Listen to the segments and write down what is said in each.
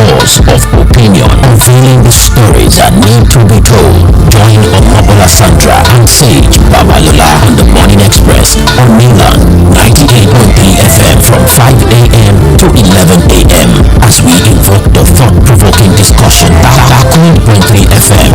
doors of opinion, unveiling the stories that need to be told. Join Babalola Sage and Sage Babalola on the Morning Express on Mainland 98.3 FM from 5 a.m. to 11 a.m. as we invoke the thought-provoking discussion. Tâkùn 3 FM.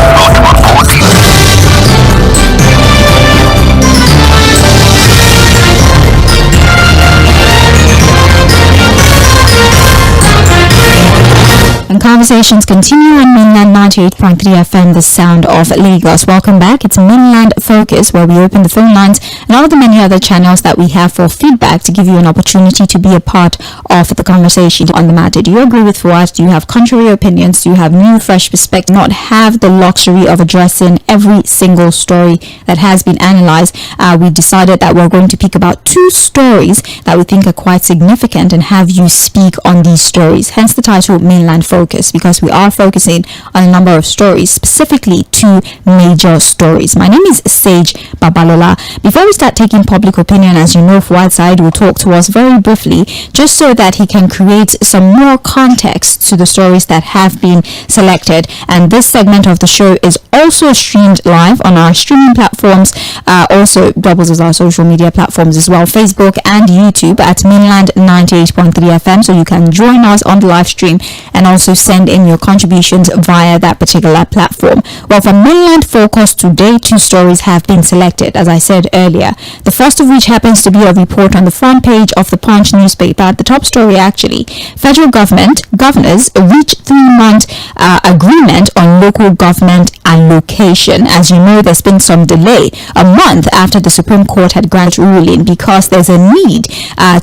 And conversations continue on Mainland 98.3 FM, the sound of Lagos. Welcome back. It's Mainland Focus, where we open the phone lines and all the many other channels that we have for feedback to give you an opportunity to be a part of the conversation on the matter. Do you agree with Fuad? Do you have contrary opinions? Do you have new, fresh perspective? Not have the luxury of addressing every single story that has been analyzed. We decided that we're going to pick about 2 stories that we think are quite significant and have you speak on these stories. Hence the title Mainland Focus, because we are focusing on a number of stories, specifically 2 major stories. My name is Sage Babalola. Before we start taking public opinion, as you know, Fuhad Saheed will talk to us very briefly, just so that he can create some more context to the stories that have been selected. And this segment of the show is also streamed live on our streaming platforms, also doubles as our social media platforms as well, Facebook and YouTube at Mainland 98.3 FM. So you can join us on the live stream and also send in your contributions via that particular platform. Well, for Mainland Focus today, 2 stories have been selected, as I said earlier. The first of which happens to be a report on the front page of the Punch newspaper. The top story actually: federal governors reach 3-month agreement on local government allocation. As you know, there's been some delay, a month after the Supreme Court had granted ruling, because there's a need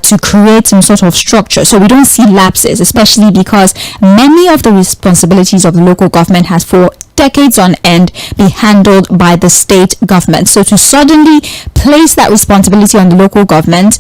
to create some sort of structure so we don't see lapses, especially because many of the responsibilities of the local government has for decades on end be handled by the state government. So to suddenly place that responsibility on the local government,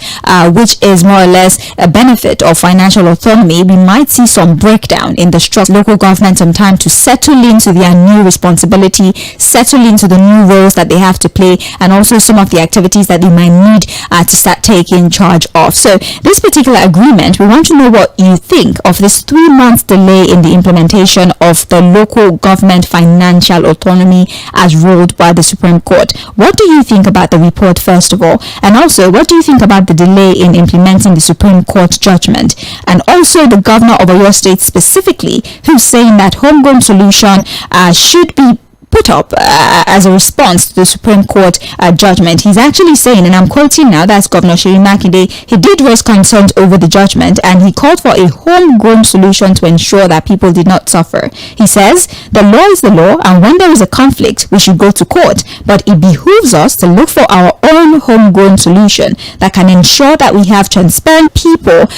which is more or less a benefit of financial autonomy, we might see some breakdown in the structure. Local government some time to settle into their new responsibility, settle into the new roles that they have to play, and also some of the activities that they might need to start taking charge of. So this particular agreement, we want to know what you think of this 3-month delay in the implementation of the local government financial autonomy as ruled by the Supreme Court. What do you think about the report, first of all? And also, what do you think about the delay in implementing the Supreme Court judgment? And also the governor of Oyo State specifically, who's saying that homegrown solution should be put up as a response to the Supreme Court judgment. He's actually saying, and I'm quoting now, that's Governor Seyi Makinde, he did raise concerns over the judgment and he called for a homegrown solution to ensure that people did not suffer. He says, the law is the law, and when there is a conflict, we should go to court, but it behooves us to look for our own homegrown solution that can ensure that we have transparent people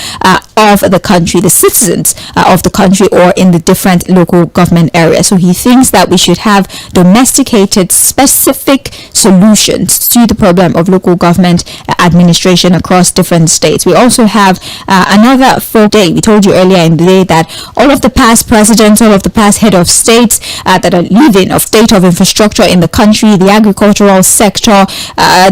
of the country, the citizens of the country, or in the different local government areas. So he thinks that we should have domesticated specific solutions to the problem of local government administration across different states. We also have another full day. We told you earlier in the day that all of the past presidents, all of the past head of states that are leaving of state of infrastructure in the country, the agricultural sector,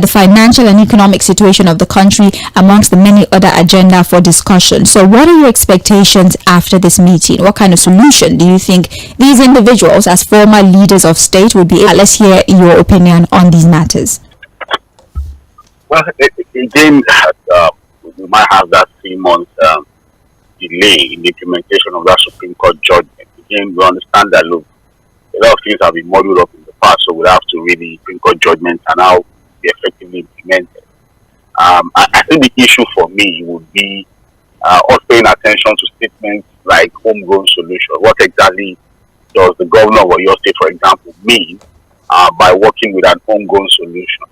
the financial and economic situation of the country, amongst the many other agenda for discussion. So what are your expectations after this meeting? What kind of solution do you think these individuals, as former leaders of state, would be able? Let's hear your opinion on these matters. Well, again, we might have that 3-month delay in the implementation of that Supreme Court judgment. Again, we understand that, look, a lot of things have been muddled up in the past, so we'll have to read the Supreme Court judgment and how they effectively implemented. I think the issue for me would be us paying attention to statements like homegrown solution. What exactly does the governor of Oyo State, for example, mean by working with an homegrown solution?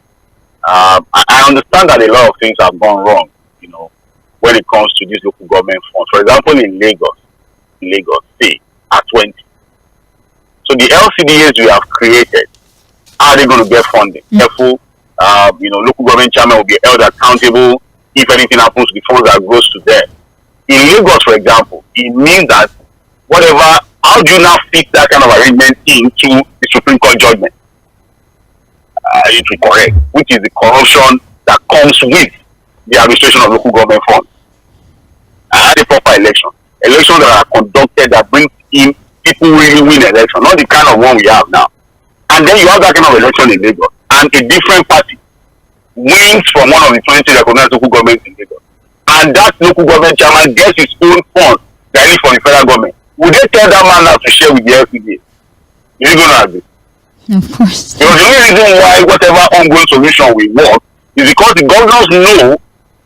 I understand that a lot of things have gone wrong, when it comes to these local government funds. For example, in Lagos, say, at 20. So the LCDAs we have created, how are they going to get funding? Therefore, local government chairman will be held accountable if anything happens to the funds that goes to them. In Lagos, for example, it means that how do you now fit that kind of arrangement into the Supreme Court judgment? It will correct, which is the corruption that comes with the administration of local government funds. A proper elections that are conducted that bring in people who really win election, not the kind of one we have now. And then you have that kind of election in Lagos, and a different party wins from one of the 20 recognized local governments in Lagos, and that local government chairman gets his own funds directly from the federal government. Would they tell that man now to share with the LCDA? You're going to agree. Of course. Because the only reason why whatever ongoing solution will work is because the governors know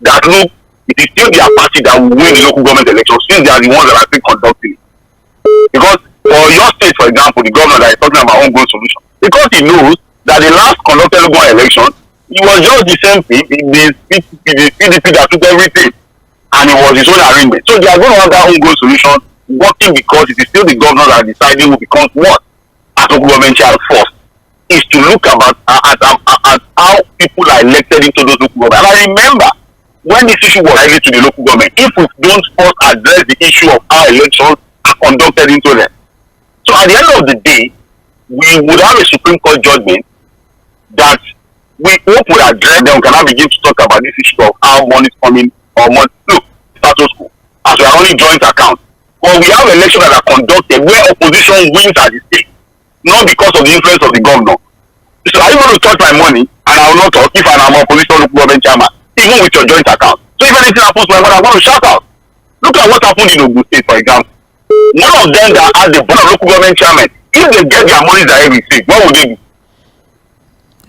that, look, it is still their party that will win the local government elections since they are the ones that are still conducting it. Because for your state, for example, the governor that is talking about ongoing solution, because he knows that the last conducted local election, it was just the same thing, the PDP that took everything, and it was his own arrangement. So they are going to have that ongoing solution working because it is still the governors that are deciding who becomes what as local government chair first, is to look at how people are elected into those local government. And I remember when this issue was related to the local government, if we don't first address the issue of how elections are conducted into them. So at the end of the day, we would have a Supreme Court judgment that we hope will address, then we can now begin to talk about this issue of how money is coming or money. Look, status quo, as we are only joint accounts. But we have elections that are conducted where opposition wins at the state, not because of the influence of the governor. So are you going to touch my money and I will not talk if I'm an opposition local government chairman, even with your joint account? So if anything happens to my money, I'm going to shout out. Look at what happened in Ogun State, for example. One of them that has the board of local government chairman, if they get their money that every state, what would they do?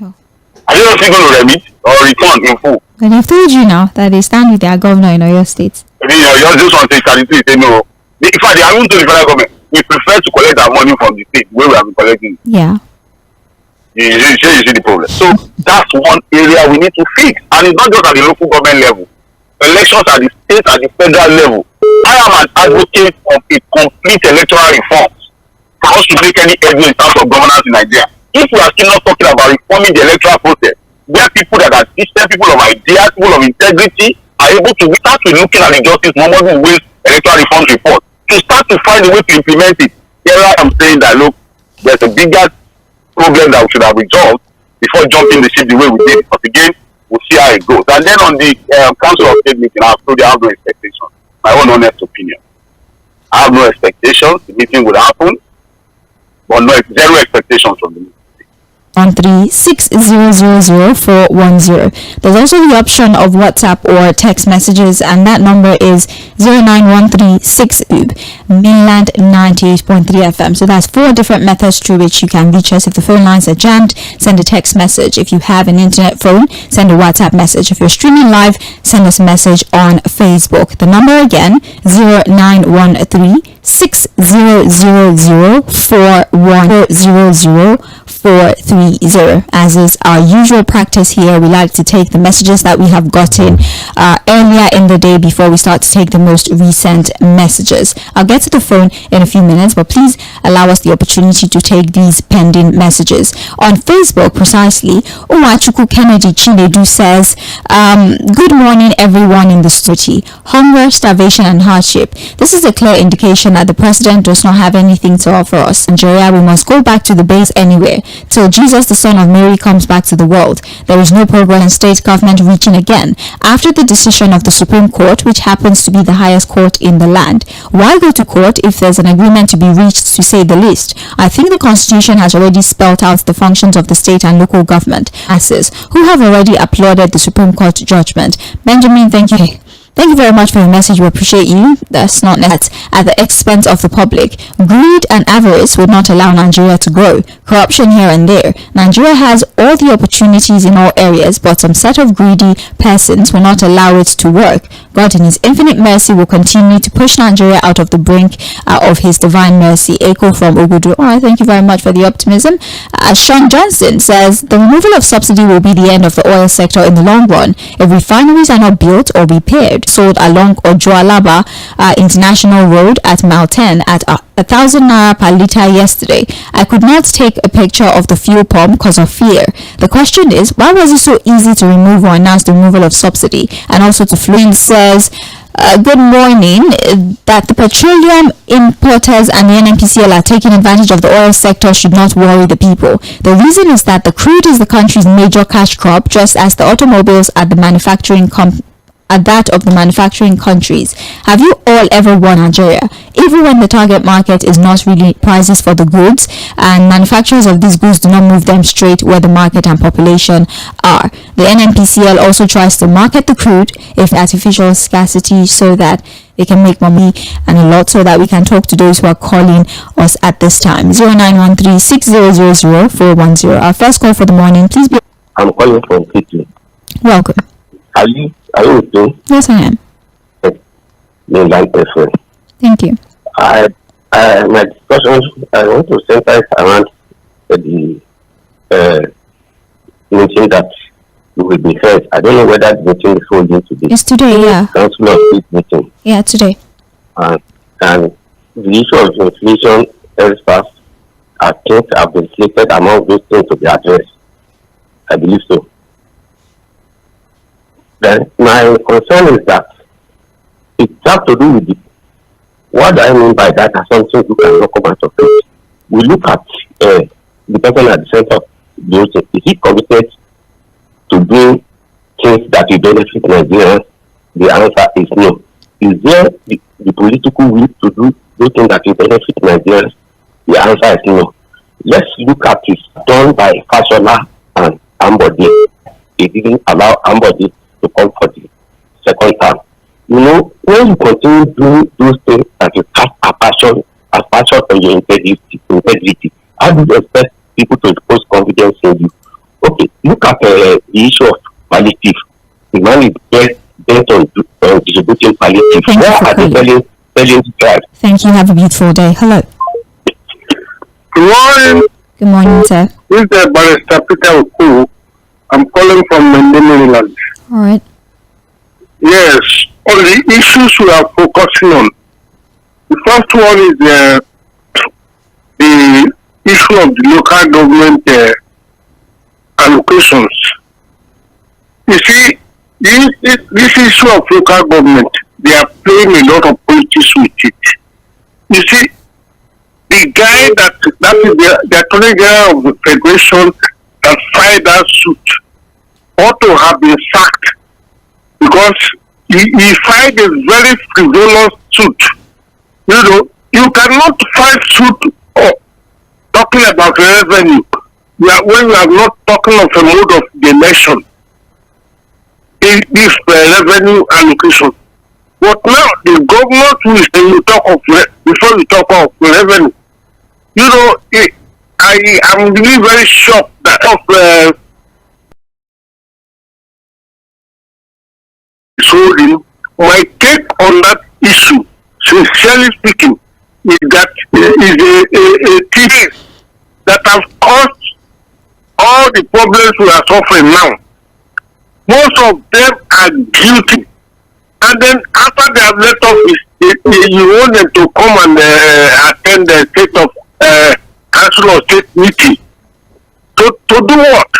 Oh. Are they not still going to remit or return in full? But they've told you now that they stand with their governor in Oyo State. You just want to say 33, say no. In fact, they are going to the federal government. We prefer to collect our money from the state where we have been collecting. Yeah. You see the problem. So that's one area we need to fix. And it's not just at the local government level. Elections at the state, at the federal level. I am an advocate of a complete electoral reform for us to make any headway in terms of governance in Nigeria. If we are still not talking about reforming the electoral process, where people that are decent, people of ideas, people of integrity, are able to start with looking at the Justice Muhammadu Buhari's electoral reforms report, to start to find a way to implement it. Here I am saying that, look, there's a bigger problem that we should have resolved before jumping the ship the way we did. But again, we'll see how it goes. And then on the Council of State meeting, I told you I have no expectations. My own honest opinion. I have no expectations. The meeting would happen, but no, zero expectations from the meeting. 136000410. There's also the option of WhatsApp or text messages, and that number is 09136 mainland 98.3 FM. So that's 4 different methods through which you can reach us. If the phone lines are jammed, send a text message. If you have an internet phone, send a WhatsApp message. If you're streaming live, send us a message on Facebook. The number again, 0913-6000-430. As is our usual practice here, we like to take the messages that we have gotten earlier in the day before we start to take the most recent messages. I'll get to the phone in a few minutes, but please allow us the opportunity to take these pending messages. On Facebook, precisely, Uwachuku Kennedy Chinedu says, good morning everyone in the city. Hunger, starvation and hardship. This is a clear indication that the president does not have anything to offer us. Nigeria, we must go back to the base anywhere till Jesus the son of Mary comes back to the world. There is no progress in state government reaching again after the decision of the Supreme Court, which happens to be the highest court in the land. Why go to court if there's an agreement to be reached, to say the least? I think the Constitution has already spelled out the functions of the state and local government masses who have already applauded the Supreme Court judgment. Benjamin, thank you. Thank you very much for your message. We appreciate you. That's not net at the expense of the public. Greed and avarice would not allow Nigeria to grow. Corruption here and there. Nigeria has all the opportunities in all areas, but some set of greedy persons will not allow it to work. God in his infinite mercy will continue to push Nigeria out of the brink of his divine mercy. Echo from Ogudu. All right, thank you very much for the optimism. Sean Johnson says the removal of subsidy will be the end of the oil sector in the long run. If refineries are not built or repaired, sold along Ojualaba International Road at Mile 10 at 1,000 naira per litre yesterday. I could not take a picture of the fuel pump because of fear. The question is, why was it so easy to remove or announce the removal of subsidy? And also to Flynn says, good morning, that the petroleum importers and the NNPCL are taking advantage of the oil sector should not worry the people. The reason is that the crude is the country's major cash crop, just as the automobiles are the manufacturing are that of the manufacturing countries. Have you all ever won Nigeria? Even when the target market is not really prices for the goods, and manufacturers of these goods do not move them straight where the market and population are. The NNPCL also tries to market the crude if artificial scarcity so that they can make money and a lot, so that we can talk to those who are calling us at this time. 0913-6000-410. Our first call for the morning. Please be... I'm calling from Italy. Welcome. Are you with me? Yes, I am. Mainland FM. Thank you. My discussion, I want to center around the meeting that will be held. I don't know whether the meeting is holding today. It's today, yeah. Council of State meeting. Yeah, today. And the issue of inflation experts, I think, have been selected among those things to be addressed. I believe so. Then my concern is that it has to do with the, what do I mean by that as something you cannot come out of it. We look at the person at the center of the whole thing. Is he committed to do things that will benefit Nigerians? The answer is no. Is there the political will to do those things that will benefit Nigerians? The answer is no. Let's look at it done by Fashola and Ambode. They didn't allow Ambode to come for the second term. You know, when you continue doing those things that you cast a passion on your integrity, how do you expect people to impose confidence in you? Okay, look at the issue of palliative. The man is bent on distributing palliative. Where are they selling the drugs? Thank you. Have a beautiful day. Hello. Good morning. Good morning, sir. This is Barrister Peter Oku. I'm calling from Maryland. All right. Yes, on the issues we are focusing on. The first one is the issue of the local government allocations. You see, this issue of local government, they are playing a lot of politics with it. You see, the guy that is the Attorney General of the Federation that filed that suit ought to have been sacked, because he filed a very frivolous suit. You know, you cannot file suit talking about revenue when you are not talking of a mode of the nation. This revenue allocation. But now the government will say you talk of before you talk of revenue. You know, I am really very shocked that of my take on that issue, sincerely speaking, is that is a case that has caused all the problems we are suffering now. Most of them are guilty, and then after they have left office, you want them to come and attend the state of council of state meeting to do what?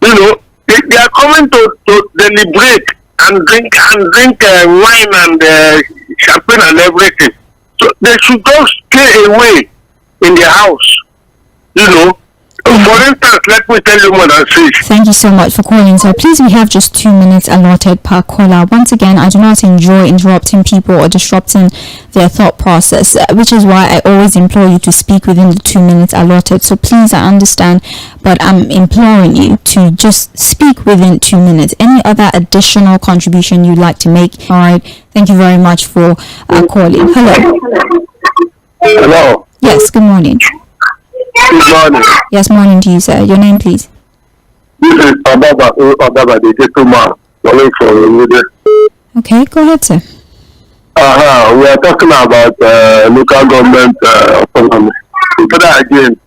You know, they are coming to deliberate and drink wine and champagne and everything. So they should just stay away in their house. You know. For instance, let me tell you more than six. Thank you so much for calling, sir. Please, we have just 2 minutes allotted per caller. Once again, I do not enjoy interrupting people or disrupting their thought process, which is why I always implore you to speak within the 2 minutes allotted. So please, I understand, but I'm imploring you to just speak within 2 minutes. Any other additional contribution you'd like to make? All right. Thank you very much for calling. Hello. Hello. Yes, good morning. Good morning. Yes, morning to you, sir. Your name, please. This is Odaba, the gentleman calling from Lɪਧᴇ. Okay, go ahead, sir. We are talking about local government autonomy. But again,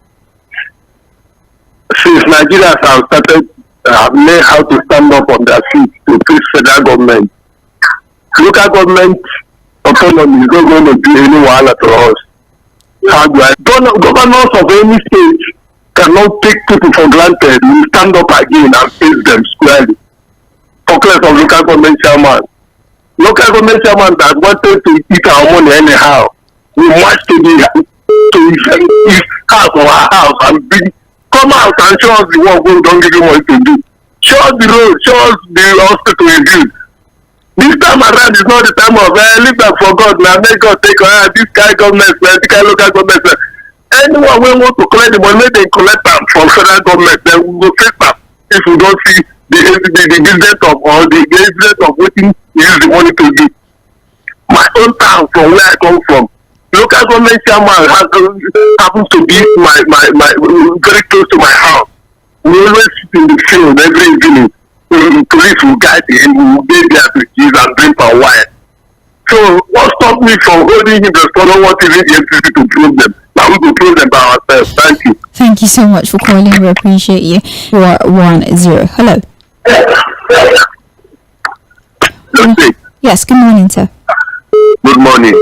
since Nigerians have started learn how to stand up on their feet to face federal government, local government autonomy is not going to be any wahala to us. Governors of any state cannot take people for granted. We stand up again and face them squarely. Talk less of local government chairman. Local government chairman that wanted to eat our money anyhow. We march to his house or our house and come out and show us the work we don't give you money to do. Show us the road, show us the hospital we build. This time around is not the time of leave them for God. Now make God take this guy government, this guy local government. Anyone who wants to collect the money, they collect them from federal government. Then we will face them if we don't see the business of or the business of what he use the money to do. My own town, from where I come from, local government chairman happens to be my very close to my house. We always sit in the field every evening. Police will guide him, we will be there to use and drink for a while. So what stopped me from holding him responsible? What is it the FCC to prove them? Now we will prove them by ourselves. Thank you. Thank you so much for calling. We appreciate you. 410. Hello. Yes, good morning, sir. Good morning.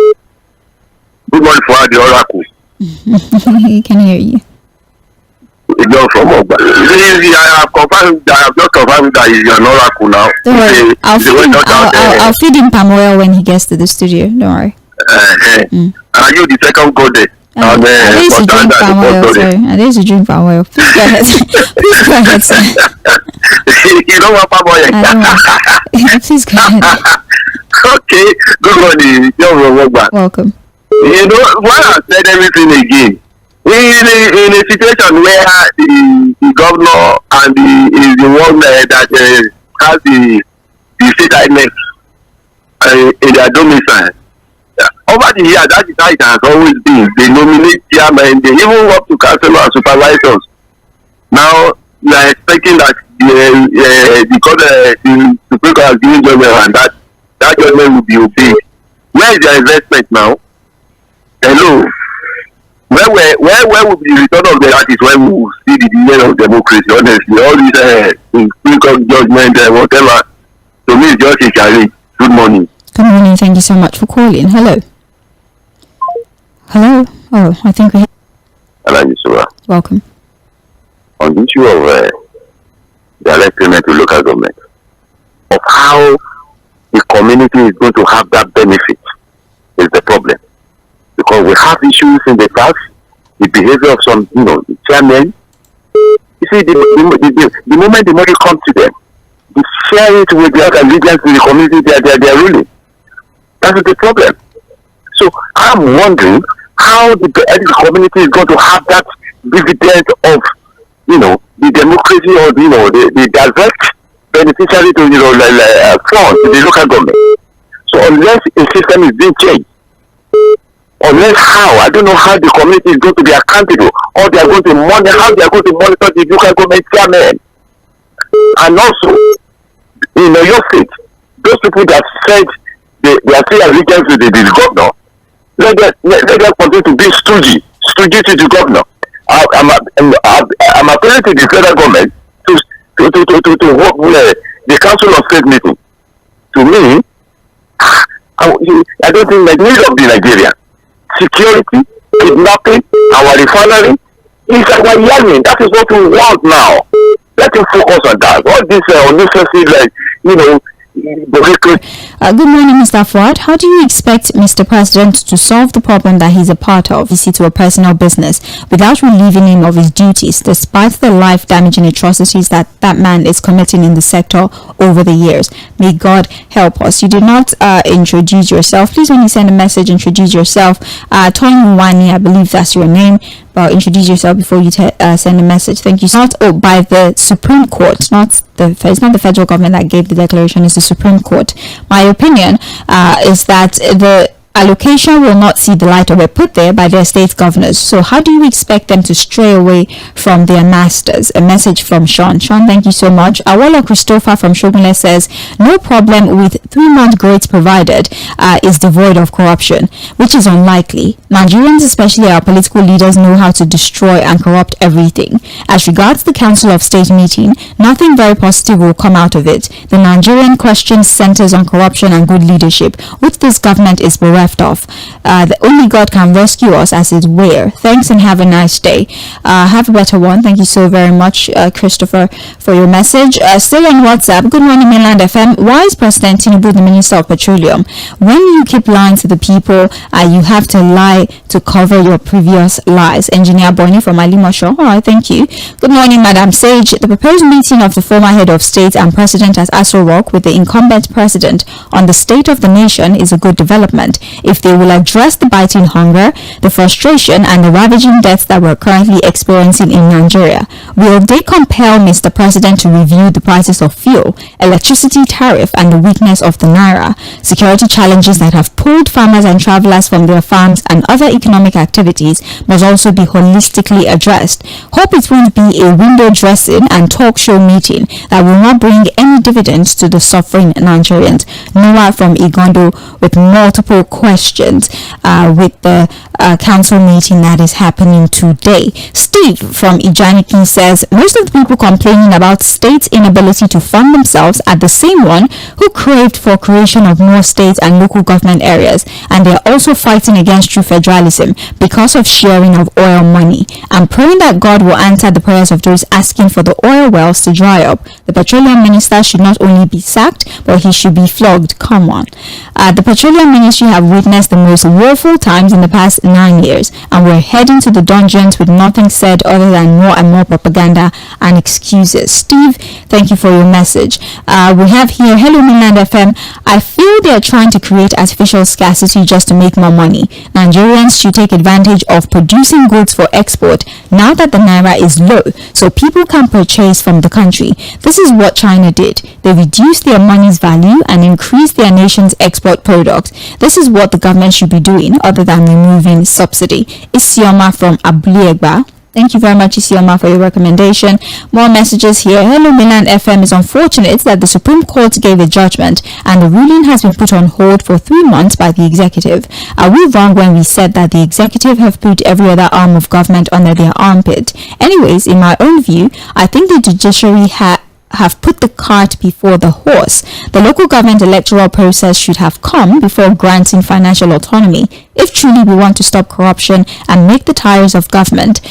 Good morning, Fuhad Oracle. He can hear you. From Ogba. I have just confirmed that he's an oracle now. Don't worry. I'll feed him palm oil when he gets to the studio. Don't worry. Are you the second go there? I used to drink palm oil, sorry. I used to drink palm oil. Please go ahead. Please go ahead, sir. You don't want palm oil? I don't. Please go ahead. Okay. Good morning. You're welcome. You know, why I said everything again? In a situation where the governor and is the one that has the state INEC in their domicile, over the years, that is how it has always been. They nominate chairman, they even work to councillors and supervisors. Now, we are expecting that because the Supreme Court has given judgment and that judgment will be obeyed. Where is their investment now? Hello? Where will be the return of that is when we will see the end of democracy, honestly. All these Supreme Court judgment, whatever, to me it's just a challenge. Good morning. Good morning. Thank you so much for calling. Hello. Hello. Oh, I think we. Hello, Yusura. Welcome. On the issue of direct payment to local government, of how the community is going to have that benefit is the problem. Because we have issues in the past, the behavior of some, the chairmen. You see, the moment the money comes to them, they share it with their allegiance to the community they are ruling. That is the problem. So I'm wondering how the community is going to have that dividend of, the democracy or the direct beneficiary to funds to the local government. So unless a system is being changed, unless how, I don't know how the community is going to be accountable, or they are going to monitor, how they are going to monitor the local government chairman. And also, in your state, those people that said they are still allegiance to the governor, let them continue to be stoogy to the governor. I'm appealing to the federal government to hold the Council of State meeting. To me, I don't think the need of the Nigeria. Security, kidnapping, our refinery is our yearning. That is what we want now. Let him focus on that. All this unnecessary, good morning, Mr. Fuad. How do you expect Mr. President to solve the problem that he's a part of, to a personal business, without relieving him of his duties, despite the life-damaging atrocities that man is committing in the sector over the years? May God help us. You did not introduce yourself. Please, when you send a message, introduce yourself. Tᴏɪᴛᴛᴇʀ, I believe that's your name. But introduce yourself before you send a message. Thank you. Not by the Supreme Court, it's not the federal government that gave the declaration, it's the Supreme Court. My opinion is that the allocation will not see the light, or were put there by their state governors. So how do you expect them to stray away from their masters? A message from Sean. Sean, thank you so much. Awolo Christopher from Shogunle says, no problem with 3-month grades provided is devoid of corruption, which is unlikely. Nigerians, especially our political leaders, know how to destroy and corrupt everything. As regards the Council of State meeting, nothing very positive will come out of it. The Nigerian question centers on corruption and good leadership, which this government is bereft left off. Only God can rescue us as it were. Thanks and have a nice day. Have a better one. Thank you so very much, Christopher, for your message. Still on WhatsApp. Good morning, Mainland FM. Why is President Tinubu the Minister of Petroleum? When you keep lying to the people, you have to lie to cover your previous lies. Engineer Bonnie from Alimosho. All right, thank you. Good morning, Madam Sage. The proposed meeting of the former head of state and president at Aso Rock with the incumbent president on the state of the nation is a good development. If they will address the biting hunger, the frustration and the ravaging deaths that we're currently experiencing in Nigeria, will they compel Mr. President to review the prices of fuel, electricity tariff and the weakness of the naira, security challenges that have pulled farmers and travelers from their farms and other economic activities must also be holistically addressed. Hope it won't be a window dressing and talk show meeting that will not bring any dividends to the suffering Nigerians. Noah from Igondo with multiple questions with the council meeting that is happening today. Steve from Ijaniki says most of the people complaining about states' inability to fund themselves are the same one who craved for creation of more states and local government areas, and they are also fighting against true federalism because of sharing of oil money. I'm praying that God will answer the prayers of those asking for the oil wells to dry up. The petroleum minister should not only be sacked, but he should be flogged. Come on. The petroleum ministry have witnessed the most woeful times in the past 9 years, and we're heading to the dungeons with nothing said other than more and more propaganda and excuses. Steve, thank you for your message. We have here, hello Mainland FM. I feel they are trying to create artificial scarcity just to make more money. Nigerians should take advantage of producing goods for export now that the naira is low, so people can purchase from the country. This is what China did. They reduced their money's value and increased their nation's export products. This is what the government should be doing other than removing subsidy. Isioma from Abulegba. Thank you very much, Isioma, for your recommendation. More messages here. Hello, Milan FM. It's unfortunate that the Supreme Court gave a judgment and the ruling has been put on hold for 3 months by the executive. Are we wrong when we said that the executive have put every other arm of government under their armpit? Anyways, in my own view, I think the judiciary have put the cart before the horse. The local government electoral process should have come before granting financial autonomy. If truly we want to stop corruption and make the tires of government,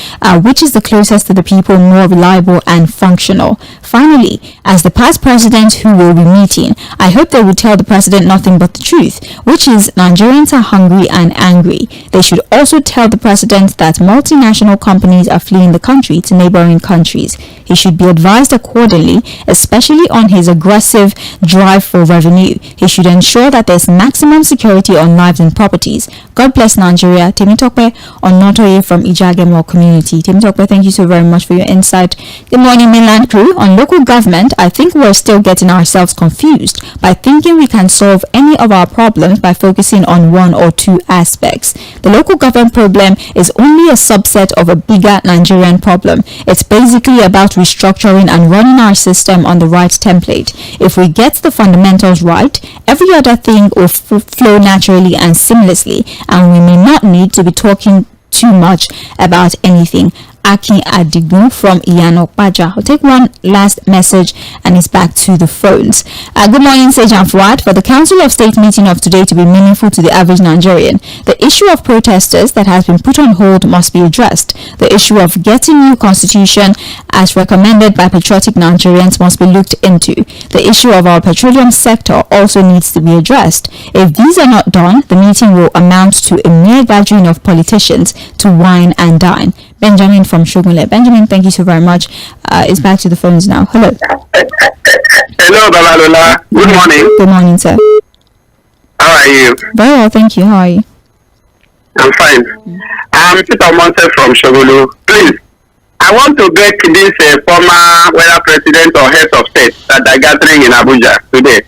which is the closest to the people, more reliable and functional. Finally, as the past president who will be meeting, I hope they will tell the president nothing but the truth, which is Nigerians are hungry and angry. They should also tell the president that multinational companies are fleeing the country to neighboring countries. He should be advised accordingly, especially on his aggressive drive for revenue. He should ensure that there's maximum security on lives and properties. God bless Nigeria. Temitope Onotoye from Ijagemo community. Temitope, thank you so very much for your insight. Good morning, mainland crew. On local government, I think we're still getting ourselves confused by thinking we can solve any of our problems by focusing on one or two aspects. The local government problem is only a subset of a bigger Nigerian problem. It's basically about restructuring and running our system on the right template. If we get the fundamentals right, every other thing will flow naturally and seamlessly, and we may not need to be talking too much about anything. Aki Adigun from Iyanokpaja. I'll take one last message and it's back to the phones. Good morning, Sage and Fuhad. For the Council of State meeting of today to be meaningful to the average Nigerian, the issue of protesters that has been put on hold must be addressed. The issue of getting new constitution as recommended by patriotic Nigerians must be looked into. The issue of our petroleum sector also needs to be addressed. If these are not done, the meeting will amount to a mere gathering of politicians to wine and dine. Benjamin from Shogunle. Benjamin, thank you so very much. It's back to the phones now. Hello. Hello, Babalola. Good morning. Good morning, sir. How are you? Very well, thank you. How are you? I'm fine. I'm Peter Monse from Shogunle. Please, I want to beg this former whether president or head of state that are gathering in Abuja today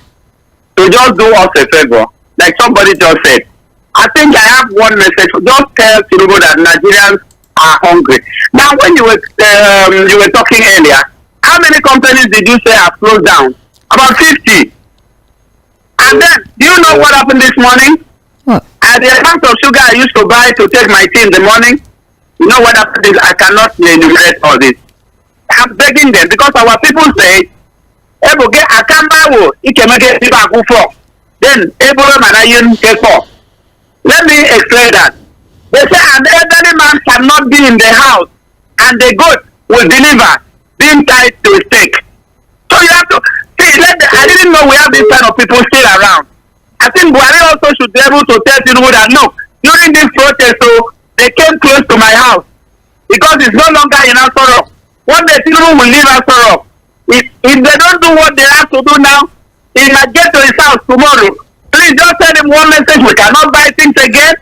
to just do us a favor, like somebody just said. I think I have one message. Just tell Tinubu that Nigerians are hungry. Now, when you were talking earlier, how many companies did you say have closed down? About 50. And then, do you know what happened this morning? What? The amount of sugar I used to buy to take my tea in the morning, you know what happened is I cannot enumerate all this. I'm begging them because our people say, Eboge Akambawo, Ikemege Tibaku for. Then Eboro Manayun Keko. Let me explain that. They say an elderly man cannot be in the house and the goat will deliver being tied to a stake. So you have to see, I didn't know we have this kind of people still around. I think Buhari also should be able to tell people that no, during this protest, so they came close to my house because it's no longer in Asoro. One day people will leave Asoro. If they don't do what they have to do now, he might get to his house tomorrow. Please just send him one message. We cannot buy things again.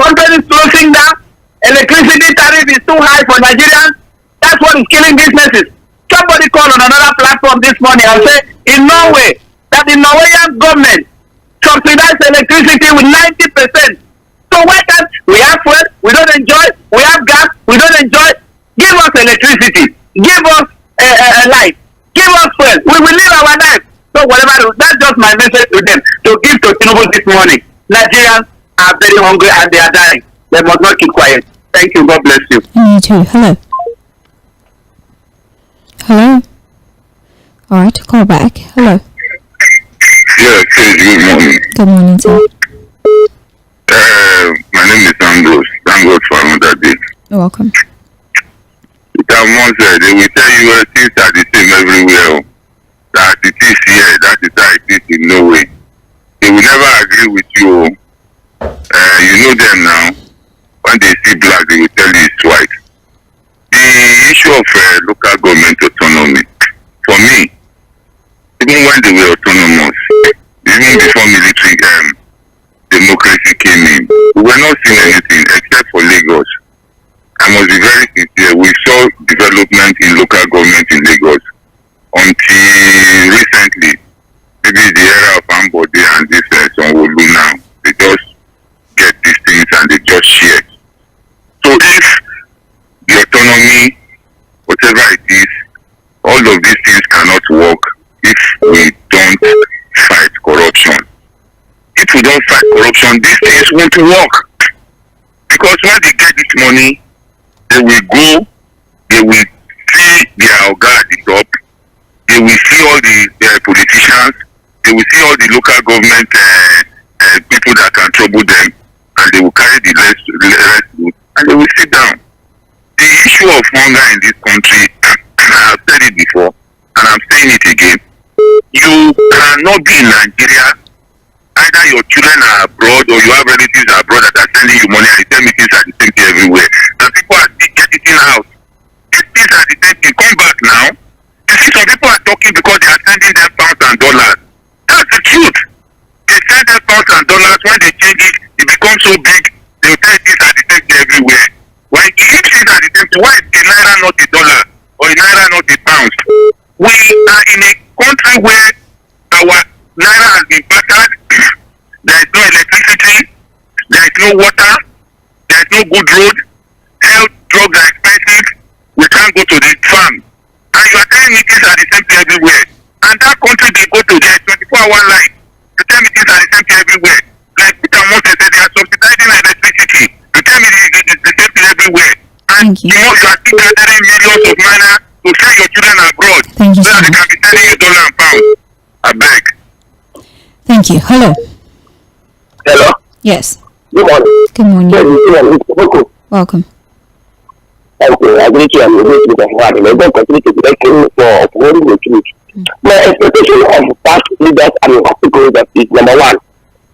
Something is closing down. Electricity tariff is too high for Nigerians. That's what is killing businesses. Somebody called on another platform this morning and said in Norway that the Norwegian government subsidized electricity with 90%. So why can't we have fuel? We don't enjoy. We have gas. We don't enjoy. Give us electricity. Give us light. Give us fuel. We will live our life. So whatever, that's just my message to them, to give to Tinubu this morning. Nigerians are very hungry and they are dying. They must not keep quiet. Thank you. God bless you. You too. Hello. Hello. All right, call back. Hello. Yes, good morning. Good morning, sir. My name is Ambrose. Thank God for another day. You're welcome. They will tell you things are the same everywhere. That it is here, that is how it is in Norway. They will never agree with you. You know them now. When they see black, they will tell you it's white. The issue of local government autonomy, for me, even when they were autonomous, even before military democracy came in, we were not seeing anything except for Lagos. I must be very sincere. We saw development in local government in Lagos until recently. Maybe the era of Ambode and this Sanwo-Olu now. They just get these things and they just share. So if the autonomy, whatever it is, all of these things cannot work if we don't fight corruption. If we don't fight corruption, these things won't work. Because when they get this money, they will go, they will see their oga at the top, they will see all the politicians, they will see all the local government people that can trouble them, and they will carry the rest and they will sit down. The issue of hunger in this country, I have said it before, and I'm saying it again, you cannot be in Nigeria, either your children are abroad or you have relatives abroad that are sending you money and the same things are the same thing everywhere. And people are still getting out. These things are the same thing. Come back now. You see, some people are talking because they are sending them pounds and dollars. That's the truth. They send them pounds and dollars. When they change it, it becomes so big, they will tell you things are the same thing everywhere. Why if things are the same thing, why is a naira not a dollar or a naira not a pound? We are in a country where our naira has been battered. There is no electricity, there is no water, there is no good road, health, drugs are expensive, we can't go to the farm. And you are telling me things are the same thing everywhere. And that country they go to, there is 24-hour line. You tell me things are the same thing everywhere. Like Peter Moses said, they are subsidizing electricity. You tell me it's the same thing everywhere. And you know you are still gathering millions of naira to send your children abroad. Thank you so so that they much. can be sending you dollar and pounds. I beg. Thank you. Hello. Hello. Yes. Good morning. Good morning. Welcome. Thank you. I greet you and greet you from Fuhad. May God continue to bless you for holding the truth. My expectation of past leaders and obstacles is number one,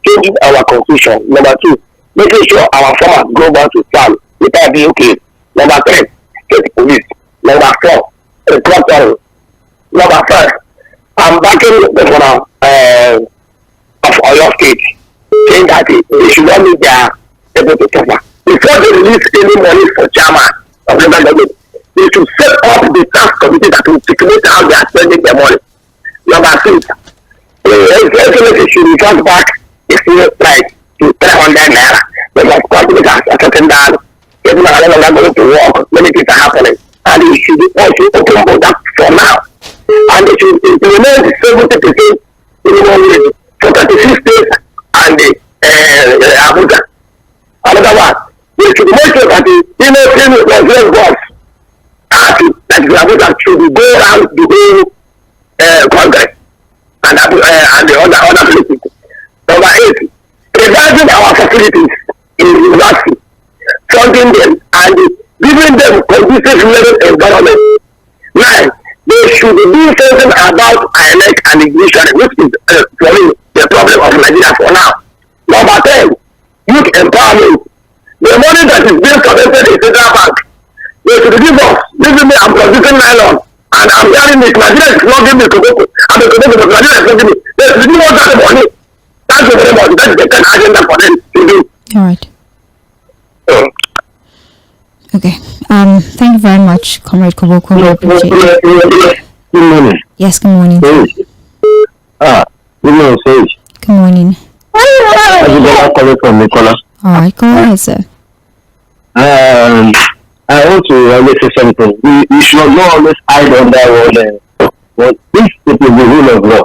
changing our constitution. Number two, making sure our farmers go back to farm without being okay. Number three, state police. Number four, recruitment. Number five, I'm backing the governor of Oyo State, saying that they should not meet their able to suffer. Before they release any money for chairman of the government, they should set up the tax committee that will circulate how they are spending their money. Number six, the should revert back the fuel price to 300 naira. They must continue a certain down. People are no longer going to work. Many things are happening. And they should also open border for now. And they should implement 70% minimum wage for 36 states and Abuja. Another one, they should make sure that the innocent Nigerian boss that Abuja should go around the whole Congress and the other places. Number 8, regarding our facilities, in the university, funding them and giving them conducive learning environment. Now, they should do something about INEC and the judiciary, which is for me the problem of Nigeria for now. Number 10, youth empowerment. The money that is being collected in central bank, they should give us. Giving me, I'm producing nylon, and I'm hearing it. Nigeria is not giving me Koboko. I'm a Koboko, but Nigeria is not giving me. They should give us that money. Thank you very much. That's the 10 agenda for them to do. All right. Okay. Thank you very much, Comrade Koboko. We appreciate it. Good morning. Yes, good morning. Good morning, Sage. Good morning. I'm calling from Nicola. All right, go ahead, sir. I want to always say something. We should not always hide under one. If it is the rule of law,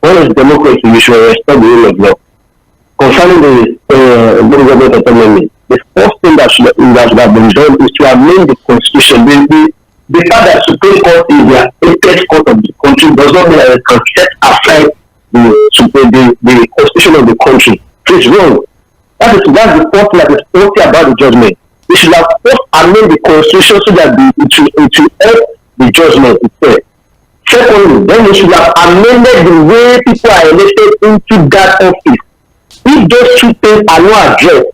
one is democracy, we should respect the rule of law. Concerning the government autonomy, the first thing that should have been done is to amend the constitution. The fact that Supreme Court is the eighth court of the country does not mean that it can set aside the constitution of the country. It's wrong. That's the first thing that is faulty about the judgment. We should have first amend the constitution so that it will help the judgment itself. Secondly, then we should have amended the way people are elected into that office. If those two things are not addressed,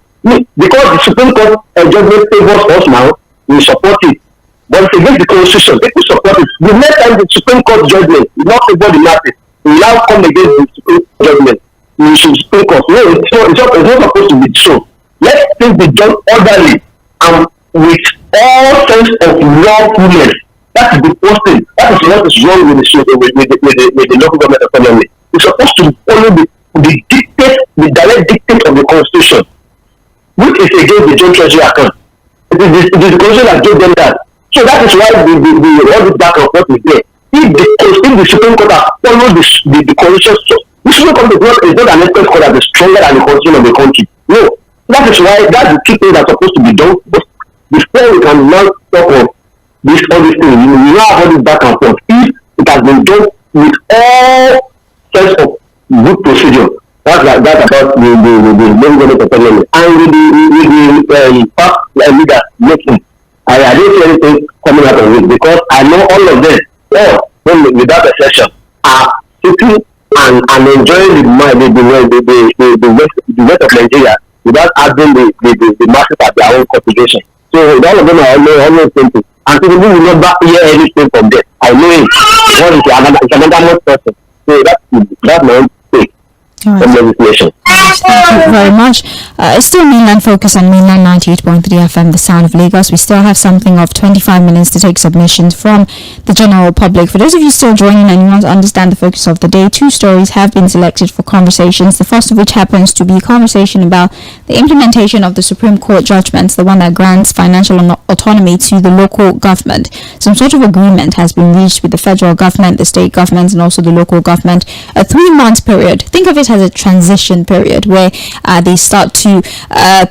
because the Supreme Court judgment favors us now, we support it. But it's against the constitution, people support it. The next time the Supreme Court judgment will not favor the masses, we will now come against the Supreme Court judgment. We should speak us. No, it's not supposed to be so. Let things be done orderly and with all sense of lawfulness. That is the first thing. That is what is wrong with the local government autonomy. It's supposed to follow the dictate, the direct dictate of the constitution, which is against the joint treasury account. It is the constitution that gave them that. So that is why the all this back and forth is there. If the Supreme Court has followed the constitution, the Supreme Court is not an expert court that is stronger than the constitution of the country. No. That is why that's the two things that are supposed to be done. But before we can now talk of all these things, we now have all this back and forth. If it has been done with all sense of good procedure, that's about the government autonomy. And with the past leader making, I don't see anything coming out of it because I know all of them, without exception, are sitting and enjoying the rest of Nigeria without having the masses at their own consideration. So all of them are always thinking. And people will not hear anything from them. I know it. It's another person. So that's my own take from legislation. Thank you very much. It's still Mainland Focus on Mainland 98.3 FM, the sound of Lagos. We still have something of 25 minutes to take submissions from the general public. For those of you still joining and you want to understand the focus of the day, two stories have been selected for conversations. The first of which happens to be a conversation about the implementation of the Supreme Court judgments, the one that grants financial autonomy to the local government. Some sort of agreement has been reached with the federal government, the state governments, and also the local government. A 3-month period. Think of it as a transition period where they start to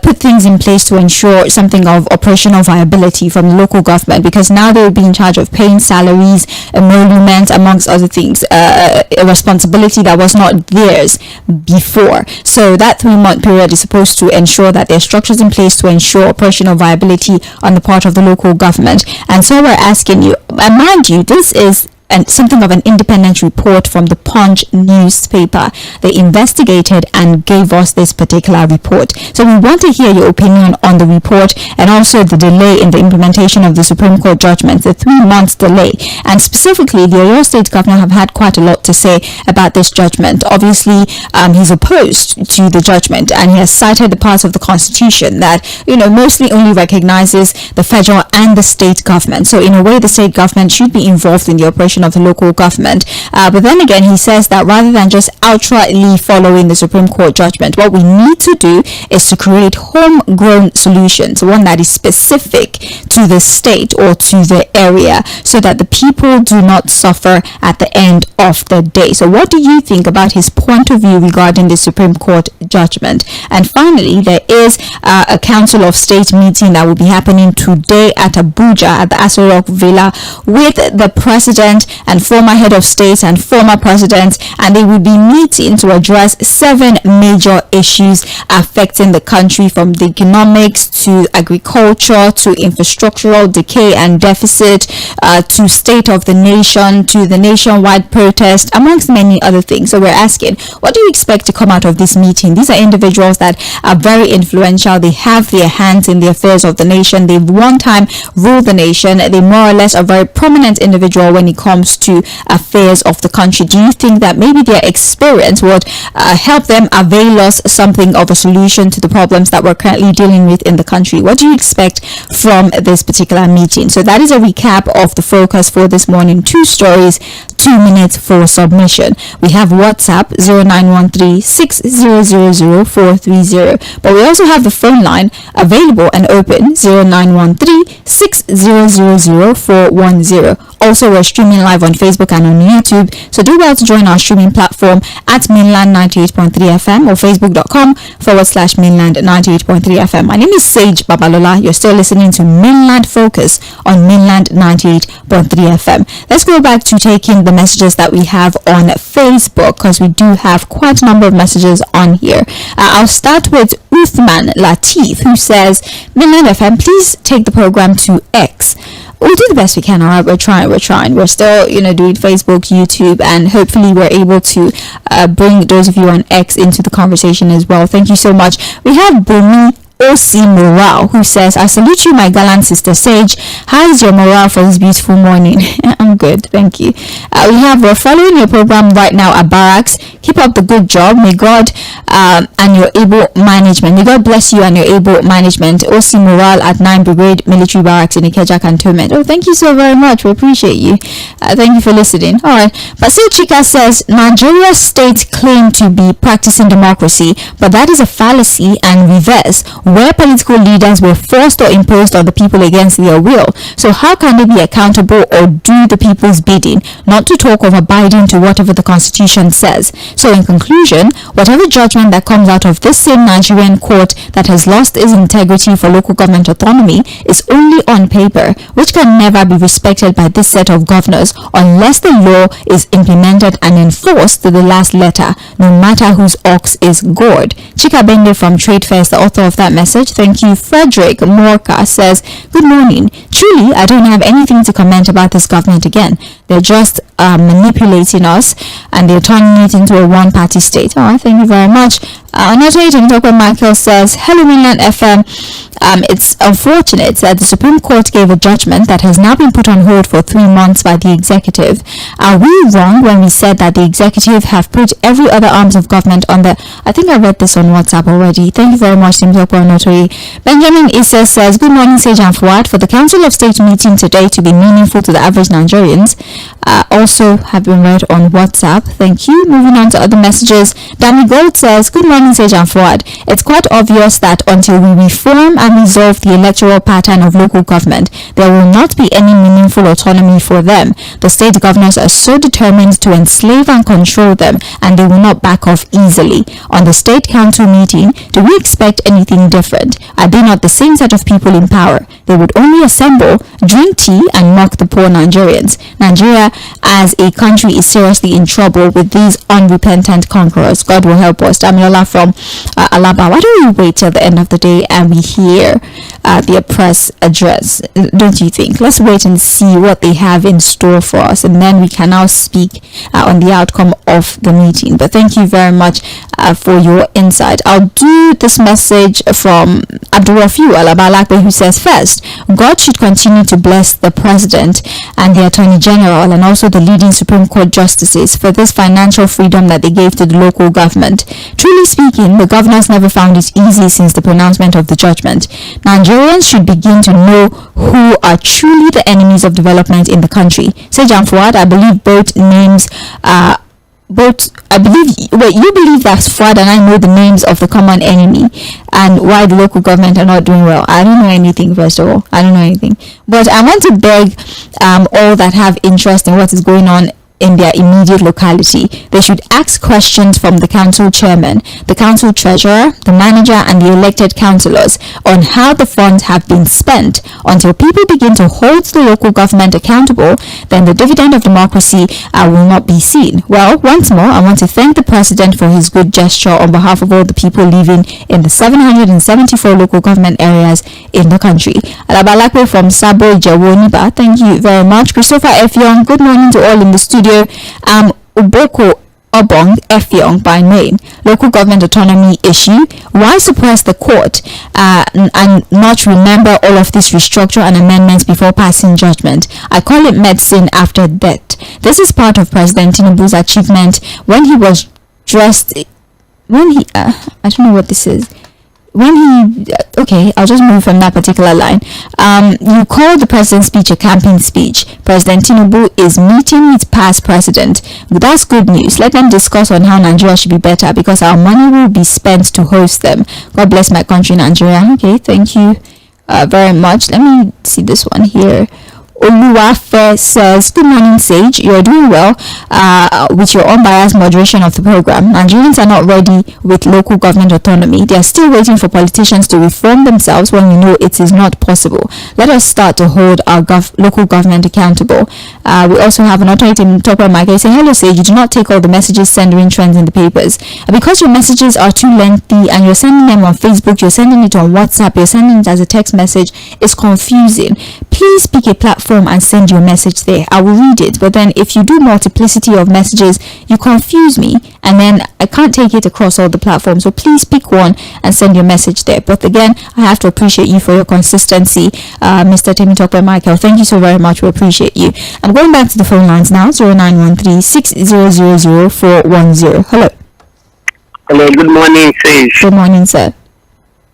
put things in place to ensure something of operational viability from the local government, because now they will be in charge of paying salaries, emoluments, amongst other things, a responsibility that was not theirs before. So that 3-month period is supposed to ensure that there are structures in place to ensure operational viability on the part of the local government. And so we're asking you, and mind you, this is something of an independent report from the Punch newspaper. They investigated and gave us this particular report. So we want to hear your opinion on the report and also the delay in the implementation of the Supreme Court judgment, the 3 months delay. And specifically, the Oyo State Governor have had quite a lot to say about this judgment. Obviously, he's opposed to the judgment, and he has cited the parts of the Constitution that, mostly only recognizes the federal and the state government. So in a way, the state government should be involved in the operation of the local government. But then again, he says that rather than just outrightly following the Supreme Court judgment, what we need to do is to create homegrown solutions, one that is specific to the state or to the area, so that the people do not suffer at the end of the day. So what do you think about his point of view regarding the Supreme Court judgment? And finally, there is a Council of State meeting that will be happening today at Abuja at the Aso Rock Villa with the President president and former head of state and former president, and they will be meeting to address 7 major issues affecting the country, from the economics to agriculture to infrastructural decay and deficit, to state of the nation, to the nationwide protest, amongst many other things. So we're asking, what do you expect to come out of this meeting? These are individuals that are very influential. They have their hands in the affairs of the nation. They've one time ruled the nation. They more or less are very prominent individual when it comes to affairs of the country. Do you think that maybe their experience would help them avail us something of a solution to the problems that we're currently dealing with in the country? What do you expect from this particular meeting? So that is a recap of the focus for this morning. 2 stories, 2 minutes for submission. We have WhatsApp 0913-6000-430, but we also have the phone line available and open 0913-6000-410. Also, we're streaming live on Facebook and on YouTube, so do well to join our streaming platform at Mainland 98.3 FM or facebook.com/Mainland 98.3 FM. My name is Sage Babalola. You're still listening to Mainland Focus on Mainland 98.3 FM. Let's go back to taking the messages that we have on Facebook, because we do have quite a number of messages on here. I'll start with Uthman Latif, who says, Mainland FM, please take the program to X. We'll do the best we can. All right, we're trying. We're still, doing Facebook, YouTube, and hopefully we're able to bring those of you on X into the conversation as well. Thank you so much. We have Bumi morale, who says, I salute you, my gallant sister Sage. How is your morale for this beautiful morning? I'm good, thank you. We're following your program right now at Barracks. Keep up the good job. May God and your able management. May God bless you and your able management. OC Morale at 9 Brigade Military Barracks in Ikeja Cantonment. Oh, thank you so very much. We appreciate you. Thank you for listening. All right. Basil Chika says, Nigeria's state claim to be practicing democracy, but that is a fallacy and reverse, where political leaders were forced or imposed on the people against their will. So how can they be accountable or do the people's bidding, not to talk of abiding to whatever the constitution says? So in conclusion, whatever judgment that comes out of this same Nigerian court that has lost its integrity for local government autonomy is only on paper, which can never be respected by this set of governors unless the law is implemented and enforced to the last letter, no matter whose ox is gored. Chika Bende from Trade Fair is the author of that message. Thank you. Frederick Morka says, good morning. Truly, I don't have anything to comment about this government again. They're just manipulating us and they're turning it into a one-party state. Oh, thank you very much. Dr. Michael says, hello Mainland FM. It's unfortunate that the Supreme Court gave a judgment that has now been put on hold for 3 months by the executive. Are we wrong when we said that the executive have put every other arms of government on the... I think I read this on WhatsApp already. Thank you very much, Benjamin Issa says, good morning, Sage and Fuhad. For the Council of State meeting today to be meaningful to the average Nigerians, also have been read on WhatsApp. Thank you. Moving on to other messages. Danny Gold says, good morning, Sage and Fuhad. It's quite obvious that until we reform and resolve the electoral pattern of local government, there will not be any meaningful autonomy for them. The state governors are so determined to enslave and control them, and they will not back off easily. On the state council meeting, do we expect anything different? Are they not the same set of people in power? They would only assemble, drink tea, and mock the poor Nigerians. Nigeria as a country is seriously in trouble with these unrepentant conquerors. God will help us. Damilola from Alaba. Why don't we wait till the end of the day and we hear their press address? Don't you think? Let's wait and see what they have in store for us, and then we can now speak on the outcome of the meeting. But thank you very much for your insight. I'll do this message from Abdurrafiu Alabalakwe, who says, first, God should continue to bless the President and the Attorney General and also the leading Supreme Court justices for this financial freedom that they gave to the local government. Truly speaking, the governors never found it easy since the pronouncement of the judgment. Nigerians should begin to know who are truly the enemies of development in the country. Sage and Fuhad, I believe both names you believe that Fuad and I know the names of the common enemy and why the local government are not doing well. I don't know anything, first of all. I don't know anything. But I want to beg all that have interest in what is going on in their immediate locality. They should ask questions from the council chairman, the council treasurer, the manager, and the elected councillors on how the funds have been spent. Until people begin to hold the local government accountable, then the dividend of democracy will not be seen. Well, once more, I want to thank the President for his good gesture on behalf of all the people living in the 774 local government areas in the country. Alabalakwe from Sabo Jawoniba, thank you very much. Christopher Effiong, good morning to all in the studio. Uboko Obong Effiong by name. Local government autonomy issue. Why suppress the court and not remember all of this restructure and amendments before passing judgment? I call it medicine after death. This is part of President Tinubu's achievement when he was dressed. I don't know what this is. Okay, I'll just move from that particular line. You call the president's speech a campaign speech. President Tinubu is meeting with past president. That's good news. Let them discuss on how Nigeria should be better, because our money will be spent to host them. God bless my country, Nigeria. Okay, thank you very much. Let me see this one here. Oluwafe says, good morning, Sage. You're doing well with your unbiased moderation of the program. Nigerians are not ready with local government autonomy. They are still waiting for politicians to reform themselves when we know it is not possible. Let us start to hold our local government accountable. We also have an authority in Tokyo Mike saying, hello, Sage. You do not take all the messages sent during trends in the papers. Because your messages are too lengthy and you're sending them on Facebook, you're sending it on WhatsApp, you're sending it as a text message, it's confusing. Please pick a platform and send your message there. I will read it, but then if you do multiplicity of messages, you confuse me and then I can't take it across all the platforms. So please pick one and send your message there. But again, I have to appreciate you for your consistency, Mr. Temitope Michael. Thank you so very much. We appreciate you. I'm going back to the phone lines now. 0913-6000-410. Hello. Hello, good morning, Sage. Good morning, sir.